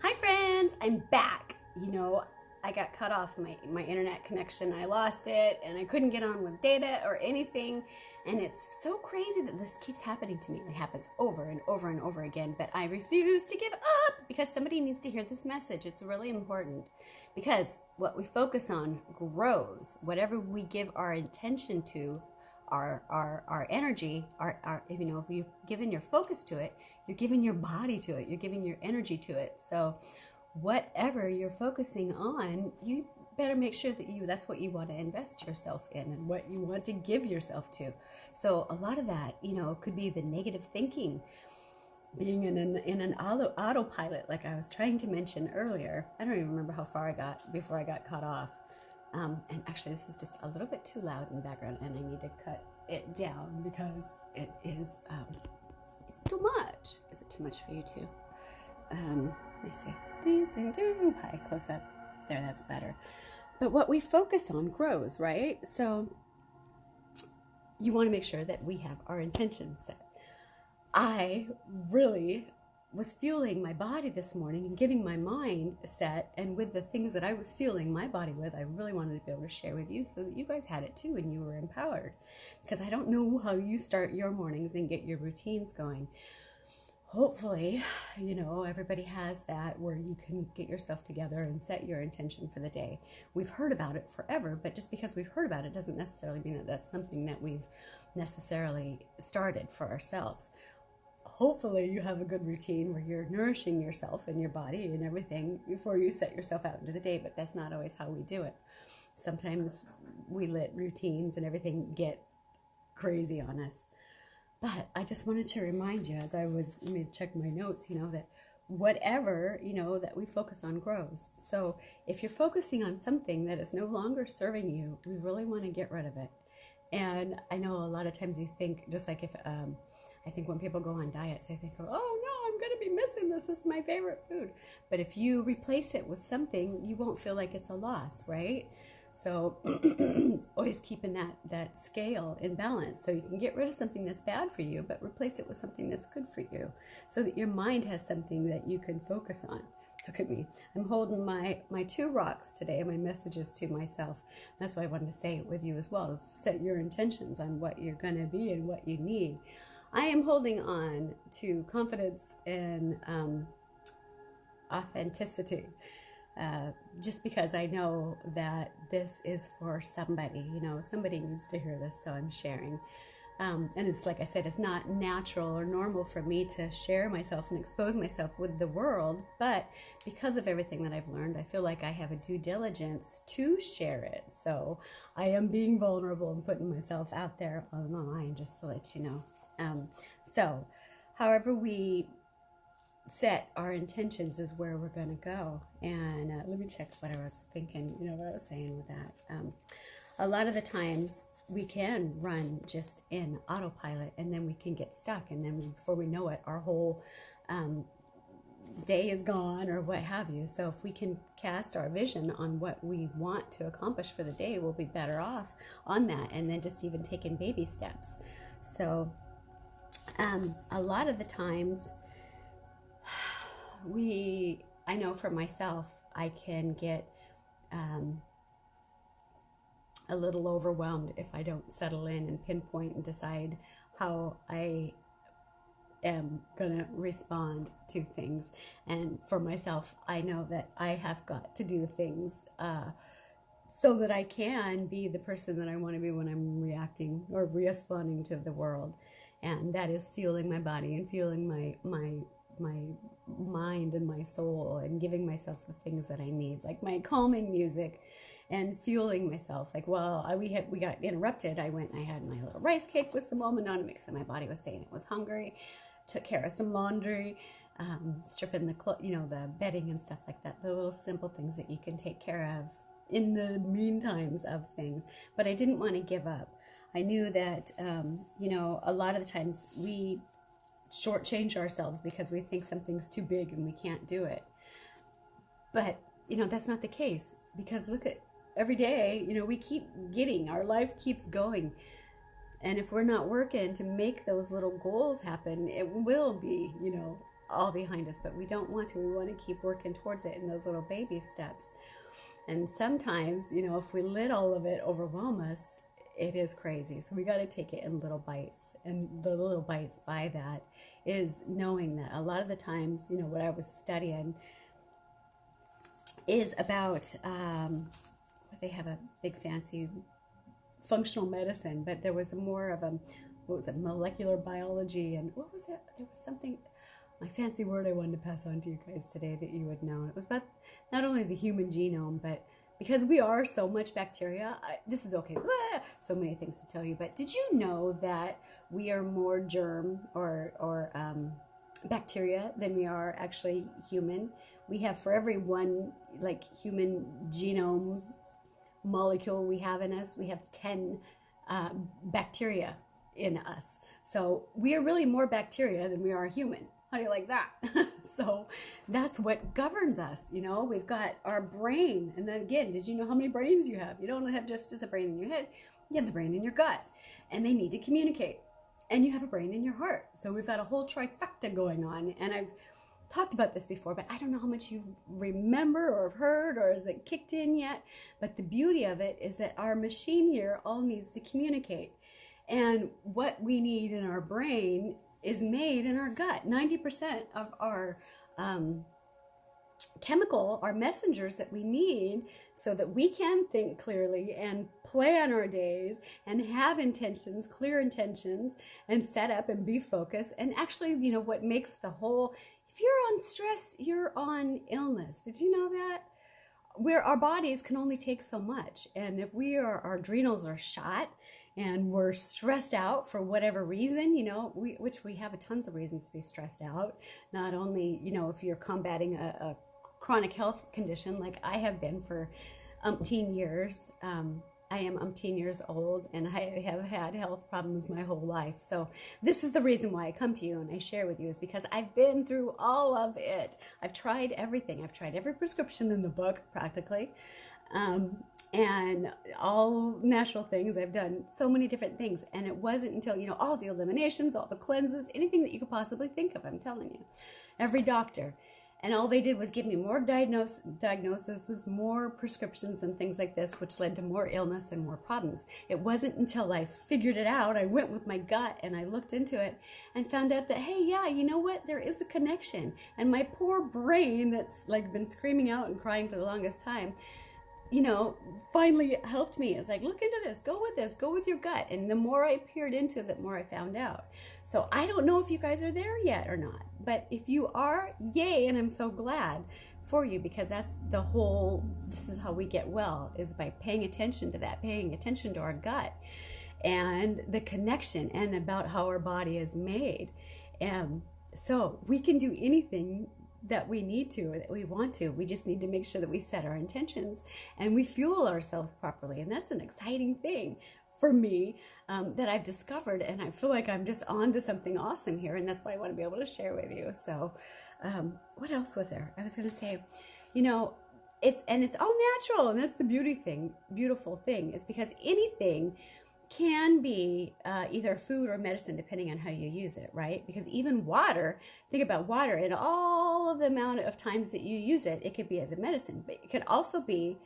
Hi friends, I'm back. I got cut off my internet connection. I lost it and I couldn't get on with data or anything. And it's so crazy that this keeps happening to me. It happens over and over and over again, but I refuse to give up because somebody needs to hear this message. It's really important because what we focus on grows. Whatever we give our attention to, our energy, if you've given your focus to it, you're giving your body to it, you're giving your energy to it. So whatever you're focusing on, you better make sure that that's what you want to invest yourself in and what you want to give yourself to. So a lot of that, could be the negative thinking, being in an autopilot, like I was trying to mention earlier. I don't even remember how far I got before I got cut off. And actually, this is just a little bit too loud in the background, and I need to cut it down because it is, it's too much. Is it too much for you too? Let me see. Hi, close up. There, that's better. But what we focus on grows, right? So you want to make sure that we have our intentions set. I really was fueling my body this morning and getting my mind set, and with the things that I was fueling my body with, I really wanted to be able to share with you so that you guys had it too and you were empowered, because I don't know how you start your mornings and get your routines going. Hopefully, everybody has that where you can get yourself together and set your intention for the day. We've heard about it forever, but just because we've heard about it doesn't necessarily mean that that's something that we've necessarily started for ourselves. Hopefully you have a good routine where you're nourishing yourself and your body and everything before you set yourself out into the day, but that's not always how we do it. Sometimes we let routines and everything get crazy on us. But I just wanted to remind you, as I was, let me check my notes, that whatever, that we focus on grows. So if you're focusing on something that is no longer serving you, we really want to get rid of it. And I know a lot of times you think, just like if, I think when people go on diets, they think, oh no, I'm going to be missing this. This is my favorite food. But if you replace it with something, you won't feel like it's a loss, right? So always keeping that scale in balance, so you can get rid of something that's bad for you, but replace it with something that's good for you, so that your mind has something that you can focus on. Look at me. I'm holding my two rocks today, my messages to myself. That's why I wanted to say it with you as well, is set your intentions on what you're going to be and what you need. I am holding on to confidence and authenticity. Just because I know that this is for somebody, somebody needs to hear this, so I'm sharing. And it's like I said, it's not natural or normal for me to share myself and expose myself with the world, but because of everything that I've learned, I feel like I have a due diligence to share it. So I am being vulnerable and putting myself out there on the line, just to let you know. So however we set our intentions is where we're going to go. And let me check what I was thinking, what I was saying with that. A lot of the times we can run just in autopilot, and then we can get stuck, and then before we know it, our whole day is gone or what have you. So if we can cast our vision on what we want to accomplish for the day, we'll be better off on that, and then just even taking baby steps. So a lot of the times I know for myself, I can get a little overwhelmed if I don't settle in and pinpoint and decide how I am going to respond to things. And for myself, I know that I have got to do things so that I can be the person that I want to be when I'm reacting or responding to the world. And that is fueling my body and fueling my mind and my soul, and giving myself the things that I need, like my calming music, and fueling myself. Like, we got interrupted. I went and I had my little rice cake with some almond on it because my body was saying it was hungry. Took care of some laundry, stripping the bedding and stuff like that. The little simple things that you can take care of in the meantimes of things. But I didn't want to give up. I knew that, a lot of the times we shortchange ourselves because we think something's too big and we can't do it. But, that's not the case, because look at every day, we keep getting, our life keeps going. And if we're not working to make those little goals happen, it will be, all behind us, but we don't want to. We want to keep working towards it in those little baby steps. And sometimes, you know, if we let all of it overwhelm us, it is crazy. So we got to take it in little bites. And the little bites by that is knowing that a lot of the times, you know, what I was studying is about, they have a big fancy functional medicine, but there was more of a, what was it, molecular biology, and what was it? There was something, my fancy word I wanted to pass on to you guys today that you would know. It was about not only the human genome, but because we are so much bacteria, this is okay, so many things to tell you, but did you know that we are more germ or bacteria than we are actually human? We have, for every one like human genome molecule we have in us, we have 10 bacteria in us. So we are really more bacteria than we are human. How do you like that? So that's what governs us. You know, we've got our brain. And then again, did you know how many brains you have? You don't have just a brain in your head. You have the brain in your gut, and they need to communicate. And you have a brain in your heart. So we've got a whole trifecta going on. And I've talked about this before, but I don't know how much you remember or have heard, or is it kicked in yet? But the beauty of it is that our machine here all needs to communicate. And what we need in our brain is made in our gut. 90% of our chemical, our messengers that we need so that we can think clearly and plan our days and have intentions, clear intentions, and set up and be focused. And actually, you know, what makes the whole, if you're on stress, you're on illness. Did you know that? Where our bodies can only take so much. And if our adrenals are shot, and we're stressed out for whatever reason, you know, which we have tons of reasons to be stressed out. Not only, you know, if you're combating a chronic health condition like I have been for umpteen years. I am umpteen years old, and I have had health problems my whole life. So this is the reason why I come to you and I share with you, is because I've been through all of it. I've tried everything. I've tried every prescription in the book, practically. And all natural things. I've done so many different things. And it wasn't until, you know, all the eliminations, all the cleanses, anything that you could possibly think of, I'm telling you. Every doctor. And all they did was give me more diagnoses, more prescriptions and things like this, which led to more illness and more problems. It wasn't until I figured it out, I went with my gut and I looked into it and found out that, hey, yeah, you know what? There is a connection. And my poor brain that's like been screaming out and crying for the longest time, you know, finally helped me. It's like, look into this, go with your gut. And the more I peered into it, the more I found out. So I don't know if you guys are there yet or not, but if you are, yay, and I'm so glad for you, because that's the whole, this is how we get well, is by paying attention to that, paying attention to our gut and the connection and about how our body is made. And so we can do anything that we need to or that we want to. We just need to make sure that we set our intentions and we fuel ourselves properly. And that's an exciting thing for me that I've discovered, and I feel like I'm just on to something awesome here, and that's why I want to be able to share with you. So what else was there? I was going to say, you know, it's all natural, and that's the beautiful thing, is because anything can be either food or medicine, depending on how you use it, right? Because even water, think about water and all of the amount of times that you use it, it could be as a medicine, but it could also be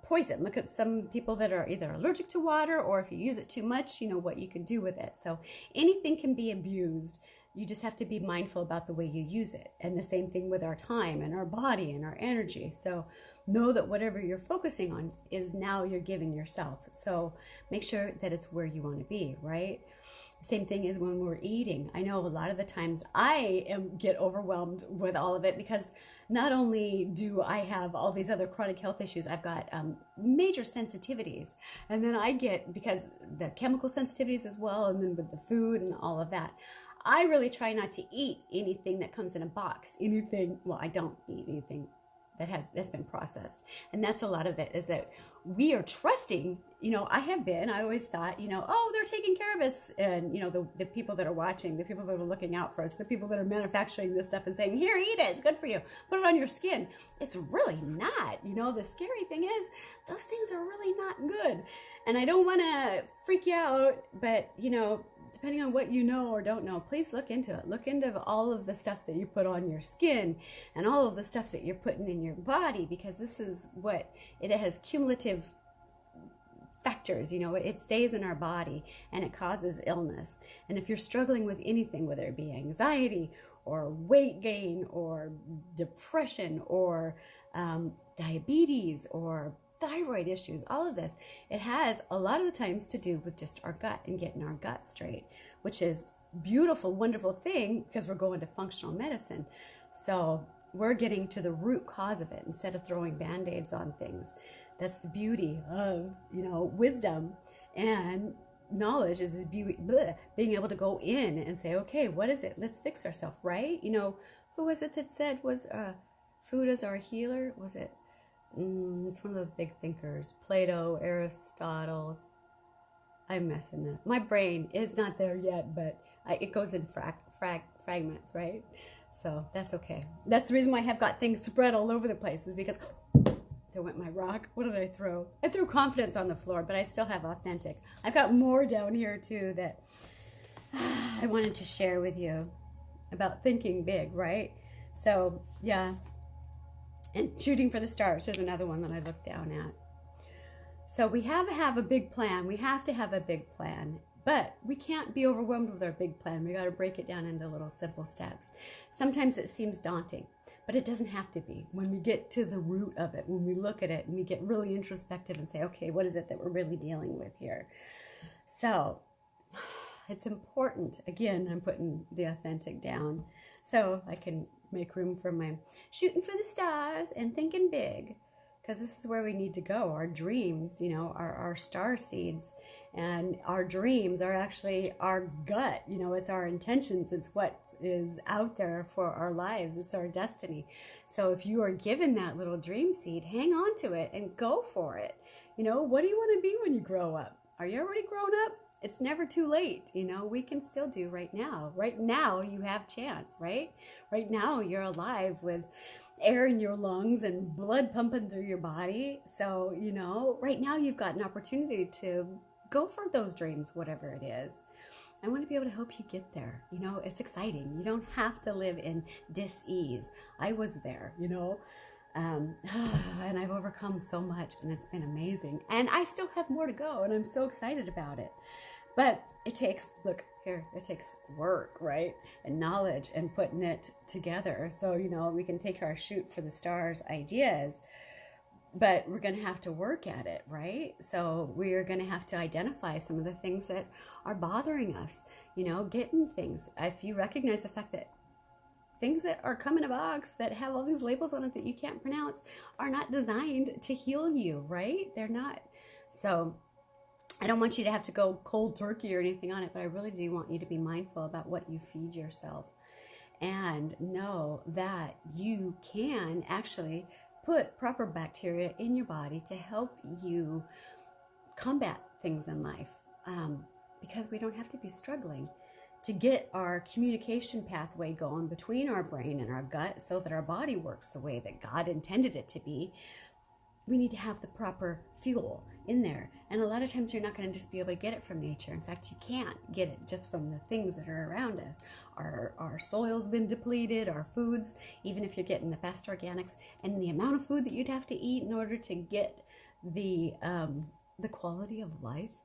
poison. Look at some people that are either allergic to water, or if you use it too much, you know what you can do with it. So anything can be abused. You just have to be mindful about the way you use it. And the same thing with our time and our body and our energy. So know that whatever you're focusing on is now you're giving yourself. So make sure that it's where you want to be, right? Same thing as when we're eating. I know a lot of the times I get overwhelmed with all of it, because not only do I have all these other chronic health issues, I've got major sensitivities. And then I get, because the chemical sensitivities as well, and then with the food and all of that, I really try not to eat anything that comes in a box. Anything, well, I don't eat anything that's been processed. And that's a lot of it, is that we are trusting, you know, I always thought, you know, oh, they're taking care of us. And, you know, the people that are watching, the people that are looking out for us, the people that are manufacturing this stuff and saying, here, eat it, it's good for you, put it on your skin. It's really not. You know, the scary thing is those things are really not good. And I don't want to freak you out, but, you know, depending on what you know or don't know, please look into it. Look into all of the stuff that you put on your skin and all of the stuff that you're putting in your body, because this is what it has cumulative factors. It stays in our body and it causes illness. And if you're struggling with anything, whether it be anxiety or weight gain or depression or diabetes or thyroid issues, all of this, it has a lot of the times to do with just our gut and getting our gut straight, which is beautiful, wonderful thing, because we're going to functional medicine. So we're getting to the root cause of it instead of throwing band-aids on things. That's the beauty of, wisdom and knowledge, is being able to go in and say, okay, what is it? Let's fix ourselves, right? Who was it that said food is our healer? Was it? It's one of those big thinkers, Plato, Aristotle. I'm messing up. My brain is not there yet, but it goes in fragments, right? So that's okay. That's the reason why I have got things spread all over the place, is because there went my rock. What did I throw? I threw confidence on the floor, but I still have authentic. I've got more down here too that I wanted to share with you about thinking big, right? So yeah. And shooting for the stars. There's another one that I looked down at. So we have to have a big plan. We have to have a big plan. But we can't be overwhelmed with our big plan. We got to break it down into little simple steps. Sometimes it seems daunting, but it doesn't have to be. When we get to the root of it, when we look at it and we get really introspective and say, okay, what is it that we're really dealing with here? So it's important. Again, I'm putting the authentic down so I can make room for my shooting for the stars and thinking big, because this is where we need to go. Our dreams, are our star seeds, and our dreams are actually our gut. It's our intentions. It's what is out there for our lives. It's our destiny. So if you are given that little dream seed, hang on to it and go for it. What do you want to be when you grow up? Are you already grown up? It's never too late. We can still do right now. Right now you have chance, right? Right now you're alive with air in your lungs and blood pumping through your body. So, right now you've got an opportunity to go for those dreams, whatever it is. I want to be able to help you get there. It's exciting. You don't have to live in dis-ease. I was there, and I've overcome so much, and it's been amazing. And I still have more to go, and I'm so excited about it. But it takes, it takes work, right? And knowledge and putting it together. So, we can take our shoot for the stars ideas, but we're going to have to work at it, right? So we're going to have to identify some of the things that are bothering us, getting things. If you recognize the fact that things that are come in a box that have all these labels on it that you can't pronounce are not designed to heal you, right? They're not. So I don't want you to have to go cold turkey or anything on it, but I really do want you to be mindful about what you feed yourself, and know that you can actually put proper bacteria in your body to help you combat things in life, because we don't have to be struggling to get our communication pathway going between our brain and our gut so that our body works the way that God intended it to be. We need to have the proper fuel in there. And a lot of times you're not going to just be able to get it from nature. In fact, you can't get it just from the things that are around us. Our soil's been depleted, our foods, even if you're getting the best organics, and the amount of food that you'd have to eat in order to get the quality of life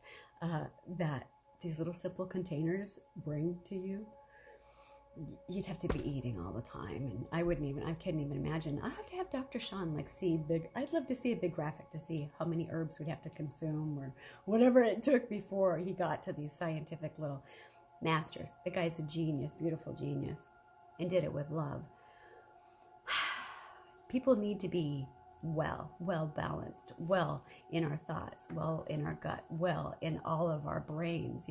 that these little simple containers bring to you. You'd have to be eating all the time, and I couldn't even imagine. I have to have Dr. Sean I'd love to see a big graphic to see how many herbs we'd have to consume or whatever it took before he got to these scientific little masters. The guy's a genius, beautiful genius, and did it with love. People need to be well balanced, well in our thoughts, well in our gut, well in all of our brains,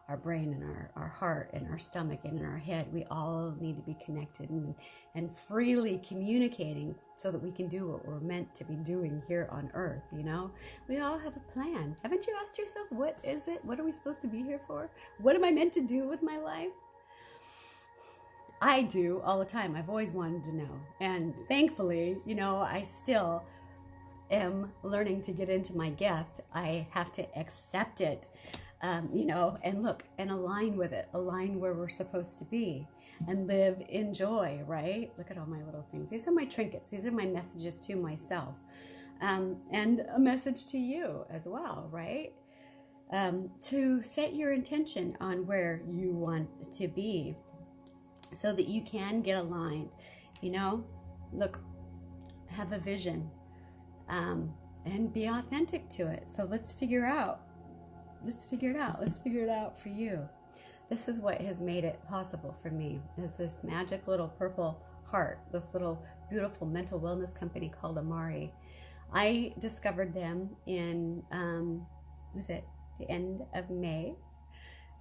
our brain and our heart and our stomach and in our head. We all need to be connected and freely communicating so that we can do what we're meant to be doing here on earth. We all have a plan. Haven't you asked yourself, what is it? What are we supposed to be here for? What am I meant to do with my life? I do all the time. I've always wanted to know. And thankfully, I still am learning to get into my gift. I have to accept it. and look and align with it, align where we're supposed to be, and live in joy, right? Look at all my little things. These are my trinkets. These are my messages to myself, and a message to you as well, right? To set your intention on where you want to be so that you can get aligned. Look, have a vision, and be authentic to it. So let's figure it out. Let's figure it out for you. This is what has made it possible for me, is this magic little purple heart, this little beautiful mental wellness company called Amari. I discovered them in, was it the end of May?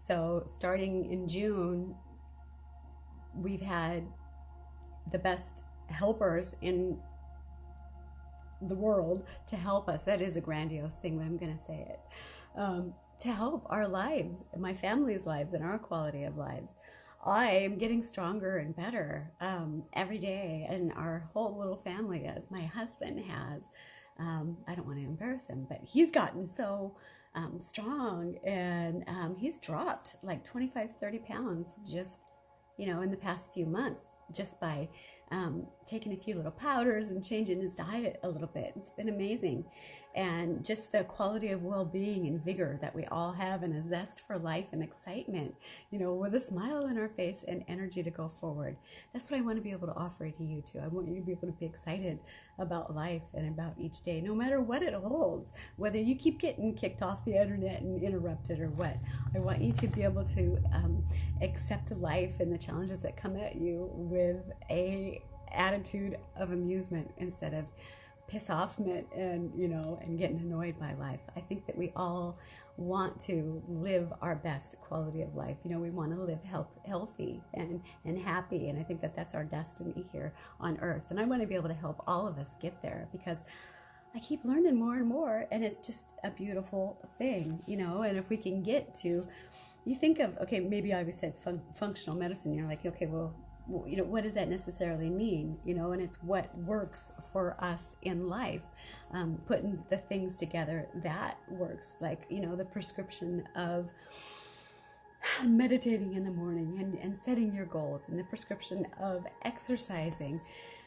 So starting in June, we've had the best helpers in the world to help us. That is a grandiose thing, but I'm going to say it. To help our lives, my family's lives, and our quality of lives. I am getting stronger and better every day, and our whole little family is. My husband has, I don't want to embarrass him, but he's gotten so strong, and he's dropped like 25, 30 pounds just, in the past few months, just by taking a few little powders and changing his diet a little bit. It's been amazing. And just the quality of well-being and vigor that we all have, and a zest for life and excitement, with a smile on our face and energy to go forward. That's what I want to be able to offer to you too. I want you to be able to be excited about life and about each day, no matter what it holds, whether you keep getting kicked off the internet and interrupted or what. I want you to be able to accept life and the challenges that come at you with a attitude of amusement instead of piss offment and getting annoyed by life. I think that we all want to live our best quality of life. We want to live healthy and happy, and I think that that's our destiny here on earth. And I want to be able to help all of us get there, because I keep learning more and more, and it's just a beautiful thing, and if we can get to, you think of, okay, maybe I always said functional medicine, you're like, okay, well, what does that necessarily mean? And it's what works for us in life, putting the things together that works, like, the prescription of meditating in the morning and setting your goals, and the prescription of exercising,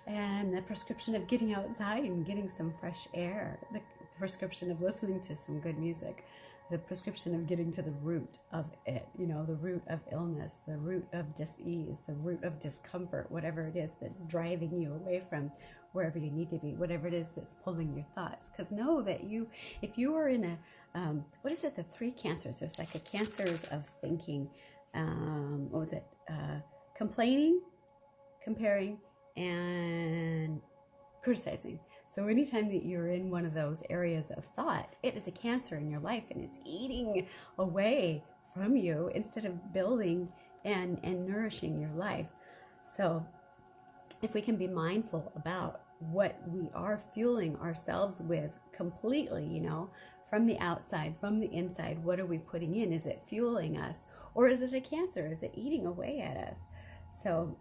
and the prescription of getting outside and getting some fresh air, the prescription of listening to some good music, the prescription of getting to the root of it, the root of illness, the root of dis-ease, the root of discomfort, whatever it is that's driving you away from wherever you need to be, whatever it is that's pulling your thoughts. Because know that if you are in a, what is it, the 3 cancers, there's like a cancers of thinking, what was it, complaining, comparing, and criticizing. So anytime that you're in one of those areas of thought, it is a cancer in your life, and it's eating away from you instead of building and nourishing your life. So if we can be mindful about what we are fueling ourselves with completely, from the outside, from the inside, what are we putting in? Is it fueling us, or is it a cancer? Is it eating away at us? So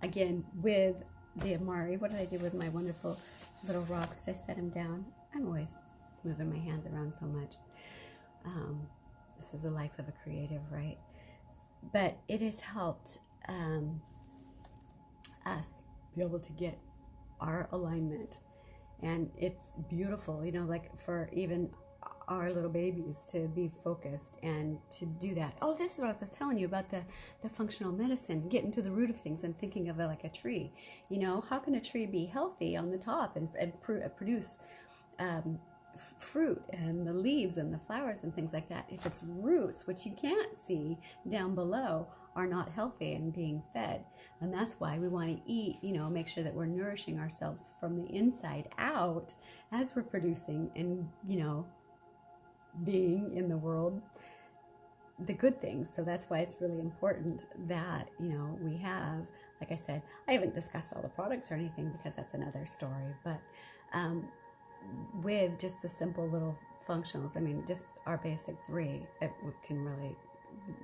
again, with the Amari, what did I do with my wonderful little rocks? Did I set them down? I'm always moving my hands around so much. This is the life of a creative, right? But it has helped us be able to get our alignment. And it's beautiful, like for even our little babies to be focused and to do that. Oh, this is what I was telling you about the functional medicine, getting to the root of things and thinking of it like a tree. How can a tree be healthy on the top and produce fruit and the leaves and the flowers and things like that if its roots, which you can't see down below, are not healthy and being fed? And that's why we want to eat, make sure that we're nourishing ourselves from the inside out as we're producing and, being in the world the good things. So that's why it's really important that we have, like I said, I haven't discussed all the products or anything because that's another story, but with just the simple little functionals, just our basic 3, it can really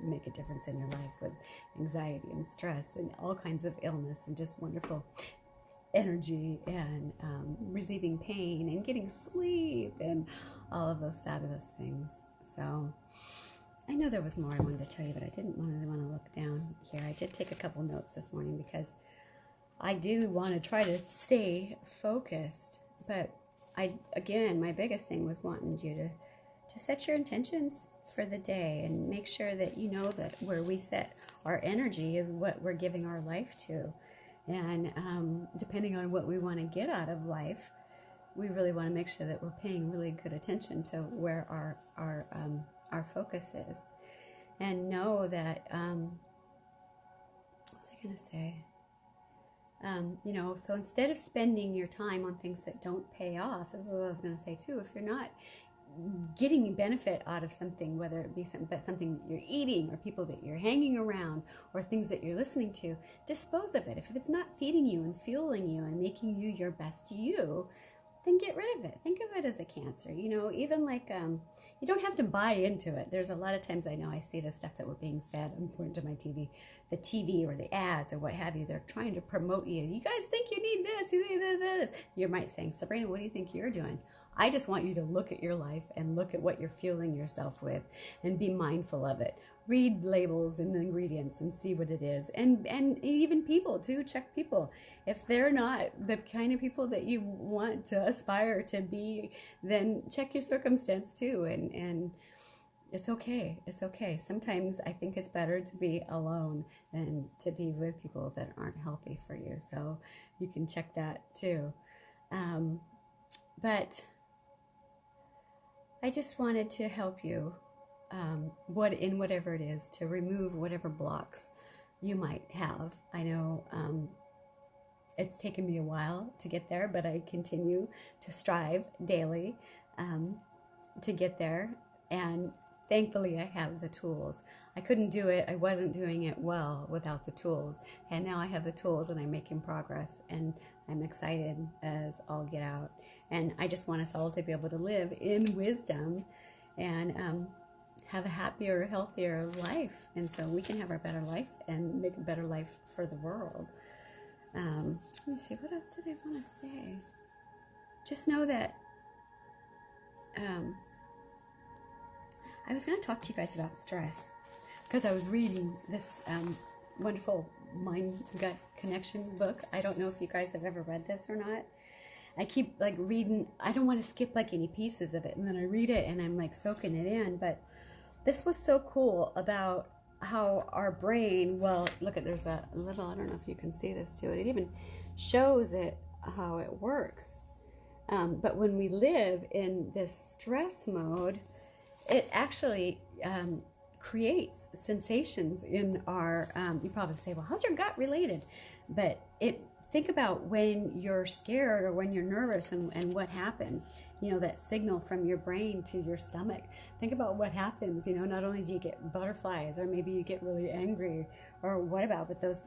make a difference in your life with anxiety and stress and all kinds of illness, and just wonderful energy and relieving pain and getting sleep and all of those fabulous things. So I know there was more I wanted to tell you, but I didn't really want to look down here. I did take a couple notes this morning because I do want to try to stay focused. But again, my biggest thing was wanting you to set your intentions for the day and make sure that you know that where we set our energy is what we're giving our life to. And depending on what we want to get out of life, we really want to make sure that we're paying really good attention to where our focus is. And know that, what was I going to say? So instead of spending your time on things that don't pay off, this is what I was going to say too, if you're not getting benefit out of something, whether it be something you're eating or people that you're hanging around or things that you're listening to, dispose of it. If it's not feeding you and fueling you and making you your best you, then get rid of it. Think of it as a cancer. Even like, you don't have to buy into it. There's a lot of times I know I see the stuff that we're being fed. I'm pointing to my TV, the TV or the ads or what have you. They're trying to promote you. You guys think you need this, you need this. You might say, Sabrina, what do you think you're doing? I just want you to look at your life and look at what you're fueling yourself with and be mindful of it. Read labels and ingredients and see what it is. And even people too, check people. If they're not the kind of people that you want to aspire to be, then check your circumstance too. And it's okay. It's okay. Sometimes I think it's better to be alone than to be with people that aren't healthy for you. So you can check that too. But I just wanted to help you whatever it is, to remove whatever blocks you might have. I know it's taken me a while to get there, but I continue to strive daily to get there. And thankfully, I have the tools. I couldn't do it. I wasn't doing it well without the tools. And now I have the tools and I'm making progress. And I'm excited as all get out. And I just want us all to be able to live in wisdom and have a happier, healthier life. And so we can have our better life and make a better life for the world. Let me see, what else did I want to say? Just know that I was going to talk to you guys about stress because I was reading this wonderful mind-gut connection book. I don't know if you guys have ever read this or not. I keep reading. I don't want to skip any pieces of it, and then I read it and I'm soaking it in. But this was so cool about how our brain, well, look at, there's a little, I don't know if you can see this too, it even shows it how it works. But when we live in this stress mode, it actually creates sensations in our, you probably say, well, how's your gut related? But think about when you're scared or when you're nervous and what happens, that signal from your brain to your stomach. Think about what happens, not only do you get butterflies or maybe you get really angry or what about, but those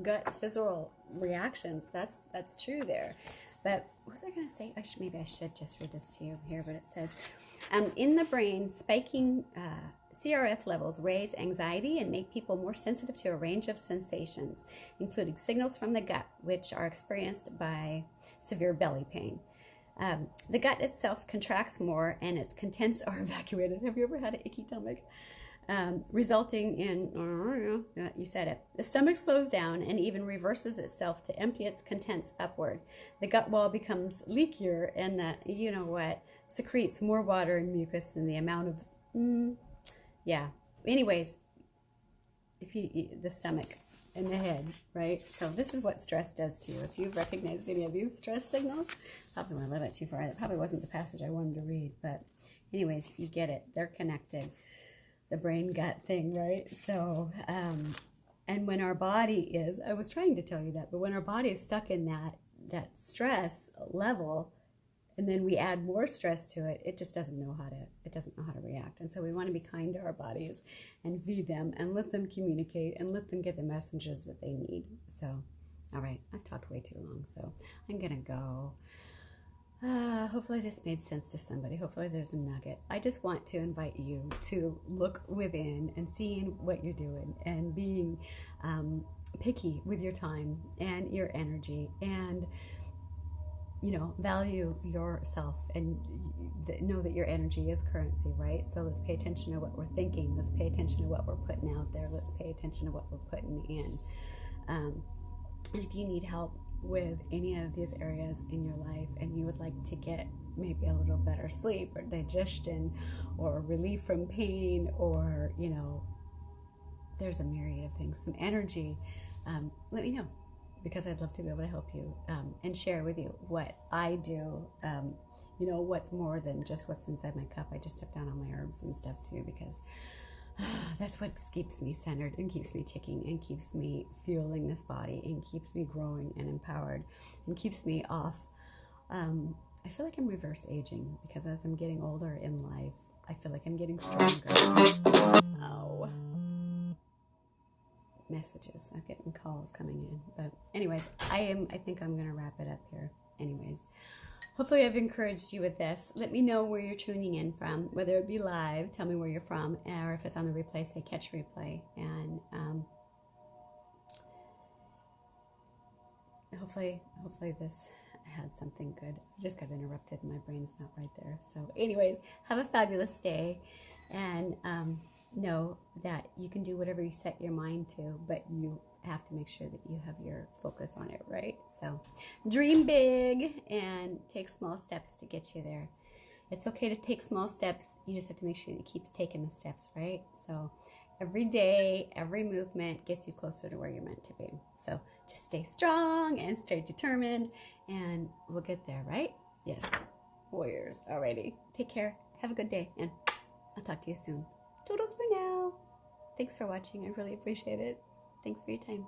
gut physical reactions, that's true there. But what was I going to say? Maybe I should just read this to you here, but it says, in the brain, spiking CRF levels raise anxiety and make people more sensitive to a range of sensations, including signals from the gut, which are experienced by severe belly pain. The gut itself contracts more and its contents are evacuated. Have you ever had an icky stomach? Resulting in, you said it, the stomach slows down and even reverses itself to empty its contents upward. The gut wall becomes leakier and secretes more water and mucus than the amount of, anyways, the stomach and the head, right? So this is what stress does to you. If you've recognized any of these stress signals, probably went a little bit too far. That probably wasn't the passage I wanted to read, but anyways, you get it. They're connected. The brain gut thing, right? So, and when our body is, I was trying to tell you that, but when our body is stuck in that stress level, and then we add more stress to it, it just doesn't know how to react. And so we want to be kind to our bodies and feed them and let them communicate and let them get the messages that they need. So, all right, I've talked way too long, so I'm gonna go. Hopefully this made sense to somebody. Hopefully there's a nugget. I just want to invite you to look within and seeing what you're doing and being picky with your time and your energy and value yourself and know that your energy is currency, right? So let's pay attention to what we're thinking. Let's pay attention to what we're putting out there. Let's pay attention to what we're putting in. And if you need help with any of these areas in your life and you would like to get maybe a little better sleep or digestion or relief from pain or, there's a myriad of things, some energy, let me know, because I'd love to be able to help you and share with you what I do, what's more than just what's inside my cup. I just took down all my herbs and stuff too, because that's what keeps me centered and keeps me ticking and keeps me fueling this body and keeps me growing and empowered and keeps me off. I feel like I'm reverse aging, because as I'm getting older in life, I feel like I'm getting stronger. Oh. Messages. I'm getting calls coming in. But anyways, I think I'm going to wrap it up here. Anyways, hopefully I've encouraged you with this. Let me know where you're tuning in from, whether it be live, tell me where you're from, or if it's on the replay, say catch replay. And hopefully this had something good. I just got interrupted and my brain's not right there. So anyways, have a fabulous day, and know that you can do whatever you set your mind to, but you have to make sure that you have your focus on it, right? So dream big and take small steps to get you there. It's okay to take small steps. You just have to make sure you keep taking the steps, right? So every day, every movement gets you closer to where you're meant to be. So just stay strong and stay determined, and we'll get there, right? Yes, warriors. Alrighty, take care. Have a good day, and I'll talk to you soon. Toodles for now. Thanks for watching. I really appreciate it. Thanks for your time.